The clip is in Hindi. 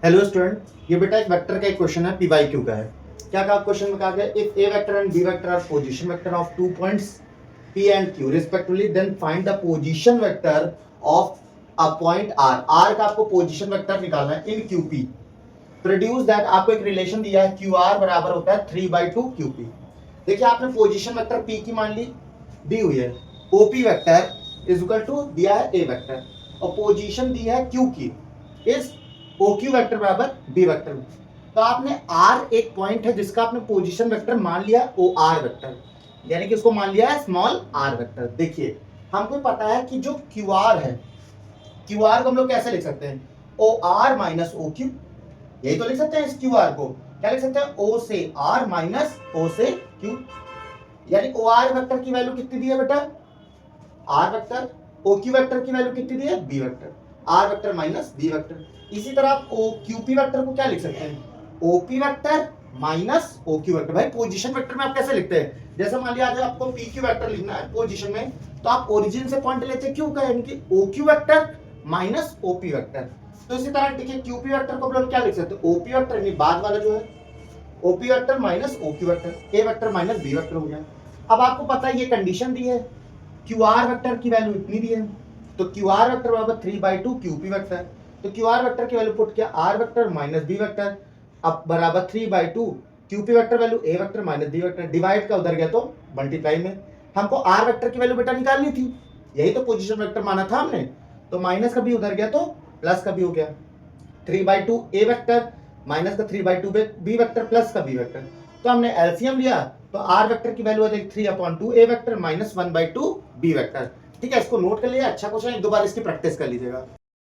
हेलो स्टूडेंट, ये बेटा एक वेक्टर का एक क्वेश्चन है, पीवाईक्यू का है। क्या कहा क्वेश्चन में? कहा गया if A vector and B vector are position vector of 2 points P and Q respectively, then find the position vector of a point R. R का आपको पोजीशन वेक्टर निकालना है in Q P. Produce that, आपको एक रिलेशन दिया है क्यू आर बराबर होता है 3/2 क्यू पी। देखिए आपने पोजीशन वेक्टर पी की मान ली, दी हुई है। OP vector is equal to दिया है ए वेक्टर, और पोजीशन दी है क्यू की इज ओ क्यू वेक्टर बराबर बी वेक्टर। तो आपने आर एक पॉइंट है जिसका आपने पोजीशन वेक्टर मान लिया ओ आर वेक्टर, यानी कि उसको मान लिया है स्मॉल आर वेक्टर। देखिए हमको पता है कि जो क्यू आर है, क्यू आर को हम लोग कैसे लिख सकते हैं? O R minus O Q, यही तो लिख सकते हैं। इस क्यू आर को क्या लिख सकते हैं? ओ से आर माइनस ओ से क्यू, यानी ओ आर वेक्टर की वैल्यू कितनी दी है बेटा? R vector. O Q vector की वैल्यू कितनी दी है? B vector. R vector minus B vector. इसी तरह आप ओ क्यूपी वेक्टर को क्या लिख सकते हैं? OP vector minus O Q vector. भाई पोजीशन वेक्टर में आप कैसे लिखते हैं? जैसे मान लिया अगर आपको पी क्यू वेक्टर लिखना है पोजीशन में, तो आप ओरिजिन से पॉइंट लेते हैं क्यू का, यानी कि O Q vector minus OP vector. तो इसी तरह ठीक है, क्यूपी वेक्टर को हम लोग क्या लिख सकते हैं? ओपी वेक्टर यानी बाद वाला जो है OP vector minus O Q vector, A vector minus B vector हो गया। अब आपको पता है ये कंडीशन दी है, क्यू आर वेक्टर की वैल्यू इतनी दी है, तो क्यू आर वेक्टर बराबर 3/2 क्यूपी वेक्टर। तो क्यू आर वेक्टर की वैल्यू पुट किया R vector minus B vector, अब बराबर 3/2 QP vector value A vector minus B vector, divide का उधर गया तो मल्टीप्लाई में। हमको आर वेक्टर की वैल्यू बेटा निकालनी थी, यही तो पोजीशन वेक्टर माना था हमने, तो माइनस का भी उधर गया तो प्लस का भी हो गया। 3/2 ए वेक्टर माइनस का 3/2 बी वेक्टर प्लस का बी वेक्टर। तो हमने एलसीएम लिया, तो आर वेक्टर की वैल्यू आ जाएगी 3/2 ए वेक्टर माइनस 1/2 बी वेक्टर। ठीक है, इसको नोट कर लिया। अच्छा क्वेश्चन, एक दो बार इसकी प्रैक्टिस कर लीजिएगा।